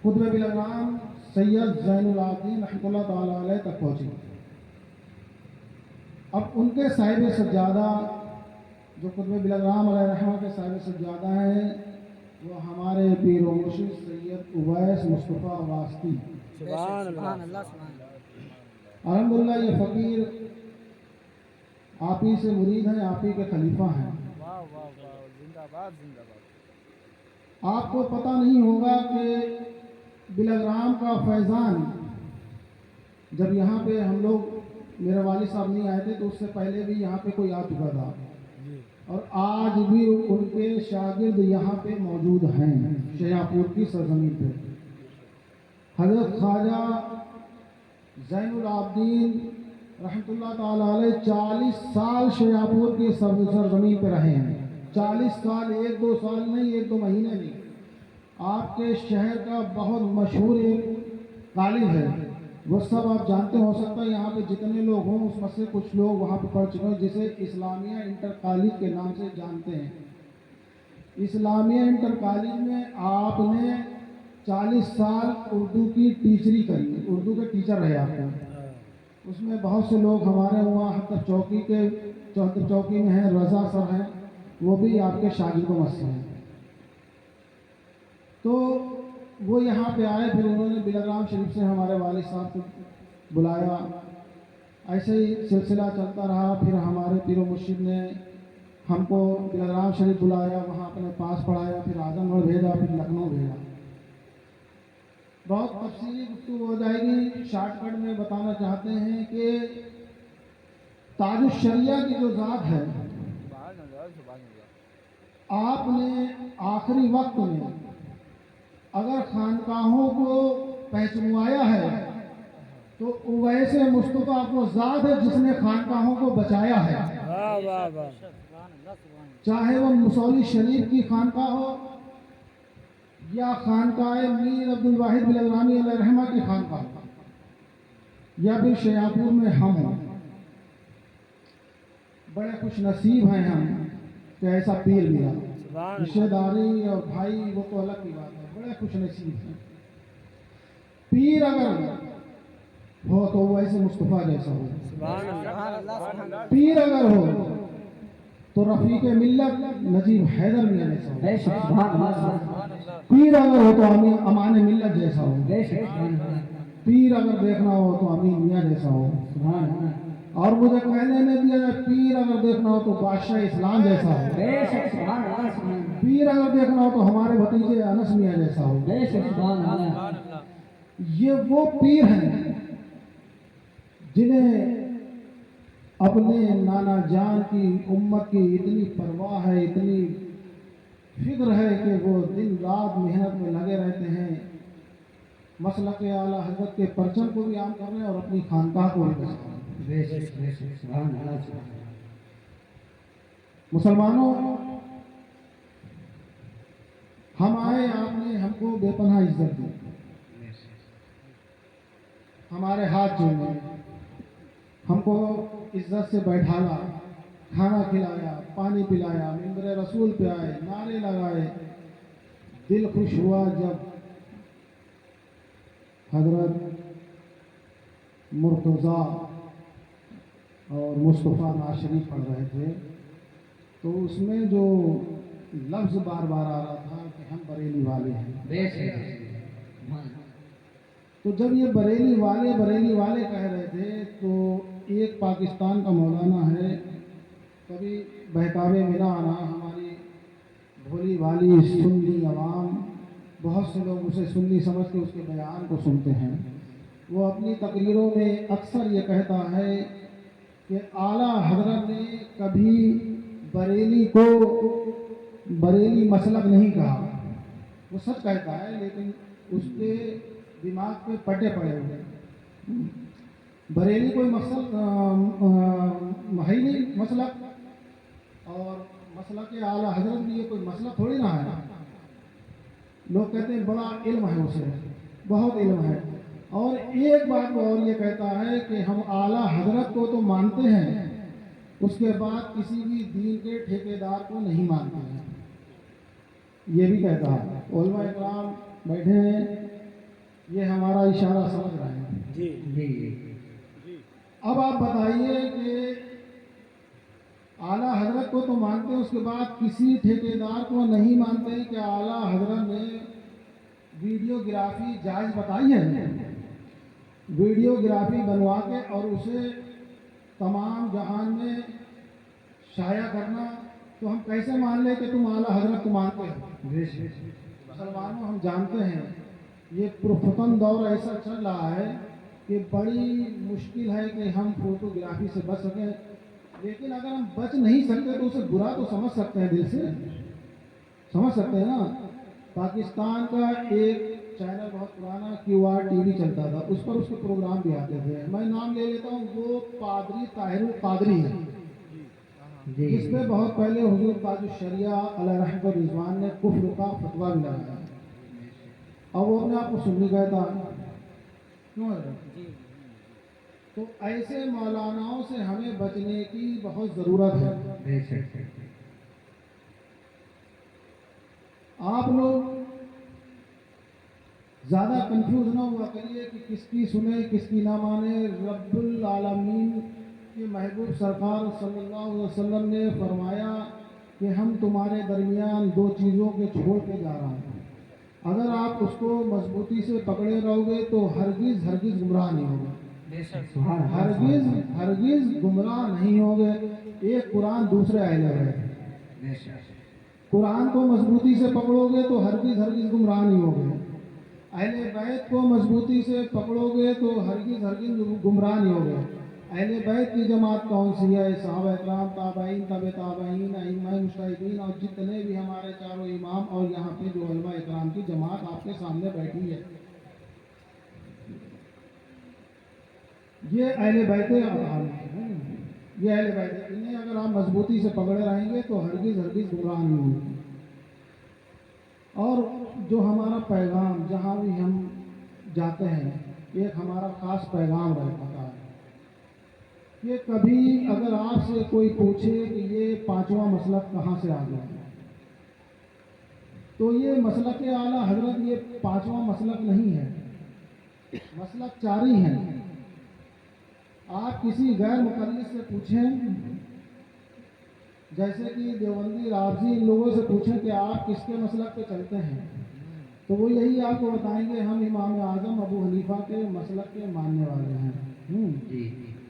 قطب بالاغرام سید زین العابدین رحمۃ اللہ تعالی علیہ تک پہنچی۔ اب ان کے صاحب سجادہ جو قطب بالاغرام علیہ رحمہ کے صاحب سجادہ ہیں وہ ہمارے پیر و مرشد سید اویس مصطفیٰ واسطی، سبحان اللہ۔ الحمدللہ یہ فقیر آپ ہی سے مرید ہیں، آپ ہی کے خلیفہ ہیں۔ واہ واہ واہ، زندہ باد زندہ باد۔ آپ کو پتہ نہیں ہوگا کہ بالاغرام کا فیضان جب یہاں پہ ہم لوگ، میرے والد صاحب نہیں آئے تھے تو اس سے پہلے بھی یہاں پہ کوئی آ چکا تھا، اور آج بھی ان کے شاگرد یہاں پہ موجود ہیں شیاپور کی سرزمین پہ۔ حضرت خواجہ زین العابدین رحمۃ اللہ تعالی علیہ 40 سال شیاپور کی سرزمین پہ رہے ہیں۔ 40 سال، 1-2 سال نہیں، 1-2 مہینے نہیں۔ آپ کے شہر کا بہت مشہور ایک کالج ہے، وہ سب آپ جانتے ہو سکتا ہے، یہاں پہ جتنے لوگ ہوں اس میں سے کچھ لوگ وہاں پہ پڑھ چکے ہیں، جسے اسلامیہ انٹر کالج کے نام سے جانتے ہیں۔ اسلامیہ انٹر کالج میں آپ نے 40 سال اردو کی ٹیچری کری، اردو کے ٹیچر رہے آپ کو۔ اس میں بہت سے لوگ ہمارے وہاں حتی چوکی میں ہیں، رضا سر ہیں، وہ بھی آپ کے شاگرد و مسئلہ ہیں۔ تو وہ یہاں پہ آئے، پھر انہوں نے بالاغرام شریف سے ہمارے والد صاحب کو بلایا، ایسے ہی سلسلہ چلتا رہا۔ پھر ہمارے پیر و مرشد نے ہم کو بالاغرام شریف بلایا، وہاں اپنے پاس پڑھایا، پھر اعظم گڑھ بھیجا، پھر لکھنؤ بھیجا۔ بہت تفصیلی گفتگو ہو جائے گی، شارٹ کٹ میں بتانا چاہتے ہیں کہ تاج الشریعہ کی جو ذات ہے، آپ نے آخری وقت میں اگر خانقاہوں کو پہچنوایا ہے تو اویس مصطفیٰ وہ ذات ہے جس نے خانقاہوں کو بچایا ہے۔ واہ واہ واہ، چاہے وہ مسولی شریف کی خانقاہ ہو یا خانقاہ میر عبدالواحد بالاغرامی علیہ رحمہ کی خانقاہ ہو، یا پھر شیاپور میں ہم ہوں۔ بڑے خوش نصیب ہیں ہم کہ ایسا پیر ملا۔ رشتہ داری اور بھائی وہ تو الگ کی بات ہے، بڑے خوش نصیب ہیں۔ پیر اگر ہو تو ویسے مصطفیٰ جیسا ہو، پیر اگر ہو تو رفیق ملت نجیب حیدر میاں جیسا ہو، پیر اگر ہو تو امان ملت جیسا ہو، پیر اگر دیکھنا ہو تو امین میاں جیسا ہو، اور مجھے کہنے میں دیا جائے پیر اگر دیکھنا ہو تو بادشاہ اسلام جیسا ہو، پیر اگر دیکھنا ہو تو ہمارے بھتیجے انس میاں جیسا ہو۔ یہ وہ پیر ہیں جنہیں اپنے نانا جان کی امت کی اتنی پرواہ ہے، اتنی فکر ہے کہ وہ دن رات محنت میں لگے رہتے ہیں، مسلک اعلیٰ حضرت کے پرچم کو بھی عام کر رہے ہیں اور اپنی خانقاہ کو بھی بچا رہے ہیں۔ مسلمانوں، ہم آئے، آپ نے ہم کو بے پناہ عزت دی، ہمارے ہاتھ جوڑے، ہم کو عزت سے بیٹھانا، کھانا کھلایا، پانی پلایا، ممبر رسول پہ آئے، نعرے لگائے۔ دل خوش ہوا جب حضرت مرتضیٰ اور مصطفیٰ نعت شریف پڑھ رہے تھے تو اس میں جو لفظ بار بار آ رہا تھا کہ ہم بریلی والے ہیں، تو جب یہ بریلی والے کہہ رہے تھے تو ایک پاکستان کا مولانا ہے، کبھی بہکاوے میں نہ آنا، ہماری بھولی بھالی سنی عوام، بہت سے لوگ اسے سنی سمجھ کے اس کے بیان کو سنتے ہیں، وہ اپنی تقریروں میں اکثر یہ کہتا ہے کہ اعلیٰ حضرت نے کبھی بریلی کو بریلی مسلک نہیں کہا، وہ سچ کہتا ہے لیکن اس کے دماغ پہ پٹے پڑے ہوئے۔ بریلی کوئی مسلک ہے ہی نہیں مسلک، اور مسلک اعلیٰ حضرت بھی یہ کوئی مسئلہ تھوڑی نہ ہے۔ لوگ کہتے ہیں بڑا علم ہے اسے، بہت علم ہے، اور ایک بات وہ اور یہ کہتا ہے کہ ہم اعلیٰ حضرت کو تو مانتے ہیں، اس کے بعد کسی بھی دین کے ٹھیکیدار کو نہیں مانتے ہیں، یہ بھی کہتا ہے۔ علماء اکرام بیٹھے ہیں، یہ ہمارا اشارہ سمجھ رہے ہیں؟ جی جی اب آپ بتائیے کہ اعلیٰ حضرت کو تو مانتے ہیں، اس کے بعد کسی ٹھیکیدار کو نہیں مانتے کہ اعلیٰ حضرت نے ویڈیوگرافی جائز بتائی ہے؟ ویڈیوگرافی بنوا کے اور اسے تمام جہان میں شائع کرنا، تو ہم کیسے مان لیں کہ تم اعلیٰ حضرت کو مانتے ہو؟ مسلمانوں ہم جانتے ہیں یہ پرفتن دور ایسا چل رہا ہے کہ بڑی مشکل ہے کہ ہم فوٹوگرافی سے بچ سکیں، لیکن اگر ہم بچ نہیں سکتے تو اسے برا تو سمجھ سکتے ہیں، دل سے سمجھ سکتے ہیں نا۔ پاکستان کا ایک چینل بہت پرانا QR TV چلتا تھا، اس پر اس کے پروگرام بھی آتے تھے، میں نام لے لیتا ہوں، وہ پادری طاہر القادری ہے، جس پہ بہت پہلے حضور تاج الشریعہ علیہ رحمۃ الرضوان نے کفر کا فتویٰ بھی لگایا، اور وہ اپنے آپ کو سنی کہتا ہے، کیوں ہے؟ تو ایسے مولاناؤں سے ہمیں بچنے کی بہت ضرورت ہے۔ آپ لوگ زیادہ کنفیوز نہ ہوا کریے کہ کس کی سنیں کس کی نہ مانے۔ رب العالمین کے محبوب سرکار صلی اللہ علیہ وسلم نے فرمایا کہ ہم تمہارے درمیان دو چیزوں کے چھوڑ کے جا رہا ہوں، اگر آپ اس کو مضبوطی سے پکڑے رہو گے تو ہرگز ہرگز گمراہ نہیں ہوگے، ہرگز گمراہ نہیں ہوگے۔ ایک قرآن دوسرے اہل ہے، قرآن کو مضبوطی سے پکڑو گے تو ہرگز ہرگز گمراہ نہیں ہوگے، اہل بیت کو مضبوطی سے پکڑو گے تو ہرگز ہرگز گمراہ نہیں ہوگے۔ اہل بیت کی جماعت کون سی ہے؟ صحابہ اکرام، تابعین، تبع تابعین، ائمہ مجتہدین اور جتنے بھی ہمارے چاروں امام اور یہاں پہ جو علماء اکرام کی جماعت آپ کے سامنے بیٹھی ہے، یہ اہل بیت اطہار ہیں، یہ اہل بیت، انہیں اگر آپ مضبوطی سے پکڑے رہیں گے تو ہرگز ہرگز گمراہ نہیں ہوں گے۔ اور جو ہمارا پیغام جہاں بھی ہم جاتے ہیں ایک ہمارا خاص پیغام رہتا ہے کہ کبھی اگر آپ سے کوئی پوچھے کہ یہ پانچواں مسلک کہاں سے آ گیا، تو یہ مسلک اعلیٰ حضرت یہ پانچواں مسلک نہیں ہے، مسلک چار ہی ہیں۔ آپ کسی غیر مقلد سے پوچھیں، جیسے کہ دیوبندی، رافضی، ان لوگوں سے پوچھیں کہ آپ کس کے مسلک پہ چلتے ہیں، تو وہ یہی آپ کو بتائیں گے ہم امام اعظم ابو حنیفہ کے مسلک کے ماننے والے ہیں۔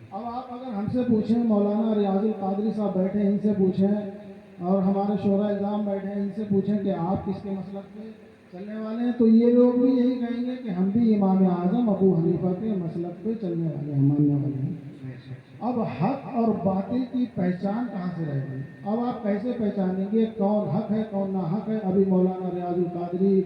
اب آپ اگر ہم سے پوچھیں، مولانا ریاض القادری صاحب بیٹھے ہیں، ان سے پوچھیں، اور ہمارے شورا اعظام بیٹھے ہیں، ان سے پوچھیں کہ آپ کس کے مسلک پہ چلنے والے ہیں، تو یہ لوگ بھی یہی کہیں گے کہ ہم بھی امام اعظم ابو حنیفہ کے مسلک پہ چلنے والے ہیں، ماننے والے ہیں۔ اب حق اور باطل کی پہچان کہاں سے رہے گی؟ اب آپ کیسے پہچانیں گے کون حق ہے کون نہ حق ہے؟ ابھی مولانا ریاض القادری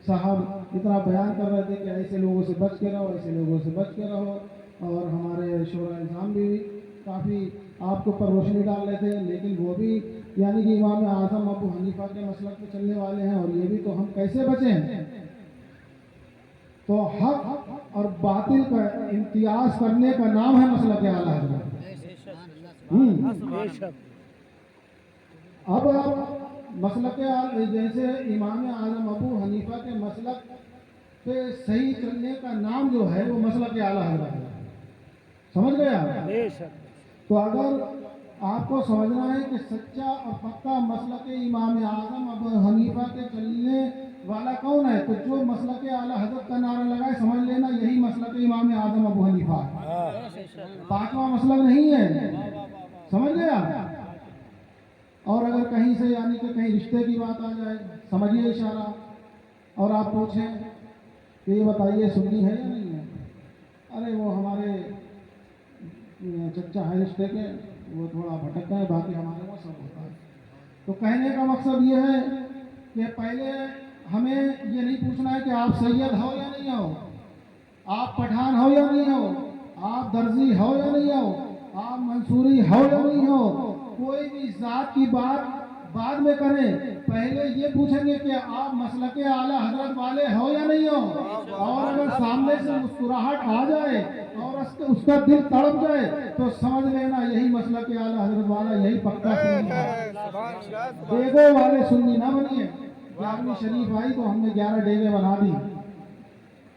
صاحب اتنا بیان کر رہے تھے کہ ایسے لوگوں سے بچ کے رہو، ایسے لوگوں سے بچ کے رہو، اور ہمارے شورا اعظام بھی کافی آپ کے اوپر روشنی ڈال رہے تھے، لیکن وہ بھی یعنی کہ امام اعظم ابو حنیفہ کے مسلک پہ چلنے والے ہیں، اور یہ بھی، تو ہم کیسے بچیں؟ تو حق اور باطل کا امتیاز کرنے کا نام ہے مسلک اعلیٰ حضرت۔ اب مسلک جیسے امام اعظم ابو حنیفہ کے مسلک پہ صحیح چلنے کا نام جو ہے وہ مسلک اعلیٰ حضرت ہے، سمجھ گئے آپ؟ تو اگر آپ کو سمجھنا ہے کہ سچا اور پکا مسلک امام اعظم ابو حنیفہ کے چلنے والا کون ہے، تو جو مسلک اعلیٰ حضرت کا نعرہ لگائے سمجھ لینا یہی مسلک امام اعظم ابو حنیفہ ہے، پانچواں مسلک نہیں ہے، سمجھ گئے آپ؟ اور اگر کہیں سے یعنی کہ کہیں رشتے کی بات آ جائے، سمجھیے اشارہ، اور آپ پوچھیں کہ یہ بتائیے سنی ہے یا نہیں ہے، ارے وہ ہمارے چچا ہے رشتے کے، وہ تھوڑا بھٹک گئے، باقی ہمارے وہ سب ہوتا ہے۔ تو کہنے کا مقصد یہ ہے کہ پہلے ہمیں یہ نہیں پوچھنا ہے کہ آپ سید ہو یا نہیں ہو، آپ پٹھان ہو یا نہیں ہو، آپ درزی ہو یا نہیں ہو، آپ منصوری ہو یا نہیں ہو، کوئی بھی ذات کی بات بعد میں کریں، پہلے یہ پوچھیں گے کہ آپ مسلک اعلیٰ حضرت والے ہو یا نہیں ہو، اور اگر سامنے سے مسکراہٹ آ جائے اور اس کا دل تڑپ جائے تو سمجھ لینا یہی مسلک اعلیٰ حضرت والا، یہی پکا سنی ہے۔ ڈیگو والے سنی نہ بنیے، 11ویں شریف آئی تو ہم نے 11 ڈیگے بنا دی،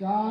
4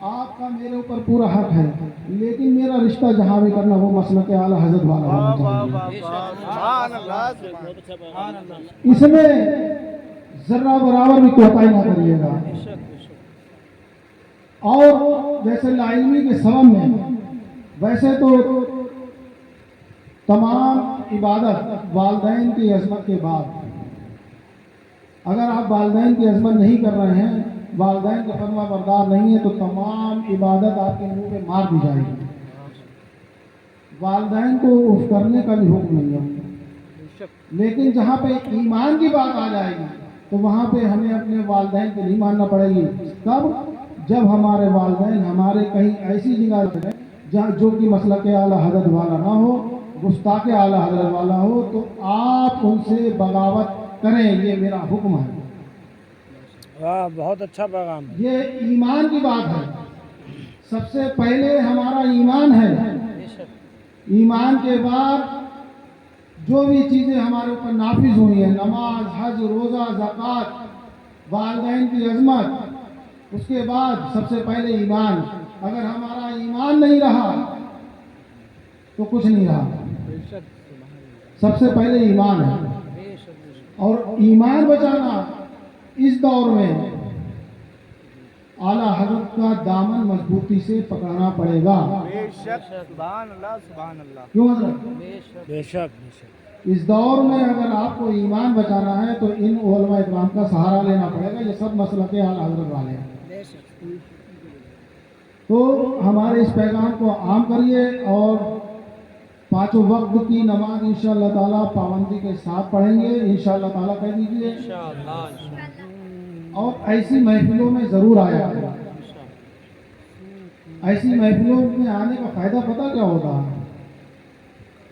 آپ کا میرے اوپر پورا حق ہے، لیکن میرا رشتہ جہاں بھی کرنا وہ مسلک اعلیٰ حضرت والا ہونا چاہیے۔ سبحان اللہ سبحان اللہ اس میں ذرہ برابر بھی کوتاہی نہ کریے گا۔ بے شک بے شک اور جیسے لا علمی کے سبب میں ویسے تو تمام عبادت والدین کی عظمت کے بعد، اگر آپ والدین کی عظمت نہیں کر رہے ہیں، والدین کے فرما بردار نہیں ہے، تو تمام عبادت آپ کے منہ پہ مار دی جائے گی۔ والدین کو اف کرنے کا بھی حکم نہیں ہے، بے شک لیکن جہاں پہ ایمان کی بات آ جائے گی تو وہاں پہ ہمیں اپنے والدین کو نہیں ماننا پڑے گی۔ تب جب ہمارے والدین ہمارے کہیں ایسی جگہ رہیں جہاں جو کہ مسلک اعلیٰ حضرت والا نہ ہو، گستاخ اعلیٰ حضرت والا ہو، تو آپ ان سے بغاوت کریں، یہ میرا حکم ہے۔ واہ بہت اچھا پیغام ہے۔ یہ ایمان کی بات ہے، سب سے پہلے ہمارا ایمان ہے، بے شک ایمان کے بعد جو بھی چیزیں ہمارے اوپر نافذ ہوئی ہیں، نماز، حج، روزہ، زکوٰۃ، والدین کی عظمت، اس کے بعد سب سے پہلے ایمان۔ اگر ہمارا ایمان نہیں رہا تو کچھ نہیں رہا، بے شک سب سے پہلے ایمان ہے۔ بے شک بے شک اور ایمان بچانا اس دور میں اعلیٰ حضرت کا دامن مضبوطی سے پکڑنا پڑے گا۔ بے شک سبحان اللہ سبحان اللہ کیوں حضرت؟ بے شک بے شک بے شک اس دور میں اگر آپ کو ایمان بچانا ہے تو ان علماء اکرام کا سہارا لینا پڑے گا، یہ سب مسلک اعلیٰ حضرت والے ہیں۔ بے شک تو ہمارے اس پیغام کو عام کریے اور پانچوں وقت کی نماز انشاءاللہ تعالیٰ پابندی کے ساتھ پڑھیں گے، انشاءاللہ تعالیٰ کہہ دیجیے، انشاءاللہ اور ایسی محفلوں میں ضرور آیا کریں۔ ایسی محفلوں میں آنے کا فائدہ پتہ کیا ہوتا ہے؟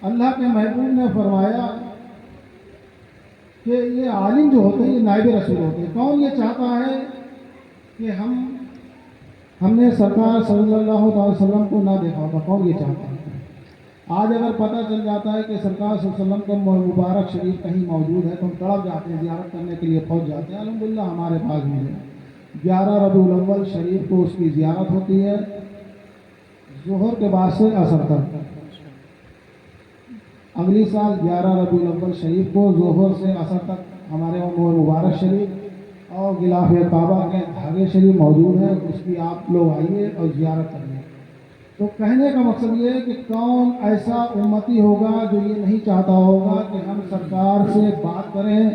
اللہ کے محبوب نے فرمایا کہ یہ عالم جو ہوتے ہیں یہ نائب رسول ہوتے ہیں۔ کون یہ چاہتا ہے کہ ہم نے سرکار صلی اللہ علیہ وسلم کو نہ دیکھا ہوتا؟ کون یہ چاہتا ہے؟ آج اگر پتہ چل جاتا ہے کہ سرکار صلی اللہ علیہ وسلم کا مبارک شریف کہیں موجود ہے تو ہم تڑپ جاتے ہیں، زیارت کرنے کے لیے پہنچ جاتے ہیں۔ الحمدللہ ہمارے پاس بھی ہے، 11 ربیع الاول شریف کو اس کی زیارت ہوتی ہے، ظہر کے بعد سے عصر تک۔ اگلی سال 11 ربیع الاول شریف کو ظہر سے عصر تک ہمارے وہاں مبارک شریف اور غلاف کعبہ کے دھاگے شریف موجود ہیں، اس کی آپ لوگ آئیے اور زیارت کریے۔ تو کہنے کا مقصد یہ ہے کہ کون ایسا امتی ہوگا جو یہ نہیں چاہتا ہوگا کہ ہم سرکار سے بات کریں،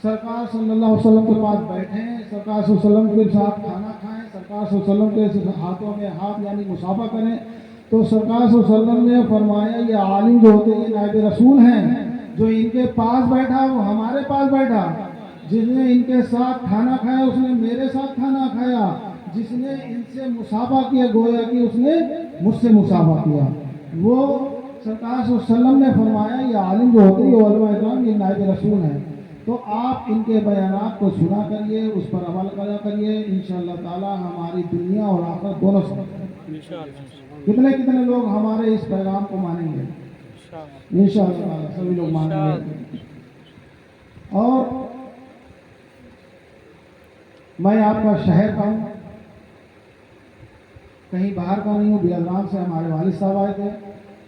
سرکار صلی اللہ علیہ وسلم کے پاس بیٹھیں، سرکار صلی اللہ علیہ وسلم کے ساتھ کھانا کھائیں، سرکار صلی اللہ علیہ وسلم کے ہاتھوں میں ہاتھ یعنی مصافحہ کریں۔ تو سرکار صلی اللہ علیہ وسلم نے فرمایا یہ عالم جو ہوتے ہیں یہ نائب رسول ہیں، جو ان کے پاس بیٹھا وہ ہمارے پاس بیٹھا، جس نے ان کے ساتھ کھانا کھایا اس نے میرے ساتھ کھانا کھایا، جس نے ان سے مصافحہ کیا گویا کہ اس نے مجھ سے مصافحہ کیا۔ وہ سرکار صلی اللہ علیہ وسلم نے فرمایا یہ عالم جو ہوتے ہیں یہ علماء اکرام یہ نائب رسول ہیں۔ تو آپ ان کے بیانات کو سنا کریے، اس پر عمل کرا کریے، انشاءاللہ تعالی ہماری دنیا اور آخرت دونوں سے کتنے لوگ ہمارے اس پیغام کو مانیں گے؟ انشاءاللہ تعالی سبھی لوگ مانیں گے۔ اور میں آپ کا شہر کا ہوں، کہیں باہر کا نہیں ہوں، بیلگام سے ہمارے والد صاحب آئے تھے۔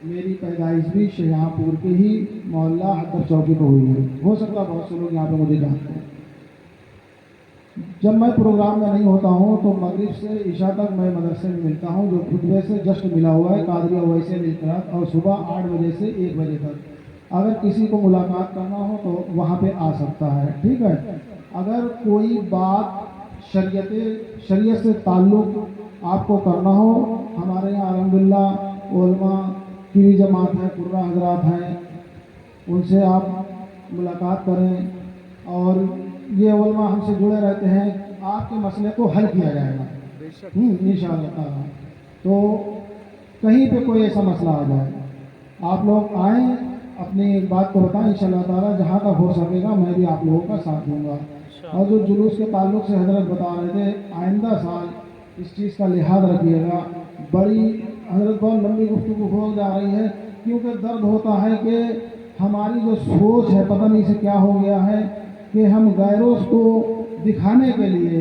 میری پیدائش بھی شاہجہاں پور کے ہی محلہ حتر چوکی پہ ہوئی ہے، ہو سکتا بہت سے لوگ یہاں پہ مجھے جانتے ہیں۔ جب میں پروگرام میں نہیں ہوتا ہوں تو مغرب سے عشاء تک میں مدرسے میں ملتا ہوں، جو خطبے سے جسٹ ملا ہوا ہے قادریہ ویسے ملکرات، اور صبح 8 بجے سے 1 بجے تک۔ اگر کسی کو ملاقات کرنا ہو تو وہاں پہ آ سکتا ہے، ٹھیک ہے۔ اگر کوئی بات شریعت سے تعلق آپ کو کرنا ہو، ہمارے یہاں الحمدللہ علماء کی بھی جماعت ہے، قرہ حضرات ہیں، ان سے آپ ملاقات کریں، اور یہ علماء ہم سے جڑے رہتے ہیں، آپ کے مسئلے کو حل کیا جائے گا انشاءاللہ تعالیٰ۔ تو کہیں پہ کوئی ایسا مسئلہ آ جائے آپ لوگ آئیں، اپنی بات کو بتائیں، انشاءاللہ تعالیٰ جہاں تک ہو سکے گا میں بھی آپ لوگوں کا ساتھ دوں گا۔ اور جو جلوس کے تعلق سے حضرت بتا رہے تھے، آئندہ سال اس چیز کا لحاظ رکھیے گا۔ بڑی حضرت بہت لمبی گفتگو ہو جا رہی ہے، کیونکہ درد ہوتا ہے کہ ہماری جو سوچ ہے پتہ نہیں سے کیا ہو گیا ہے کہ ہم غیروں کو دکھانے کے لیے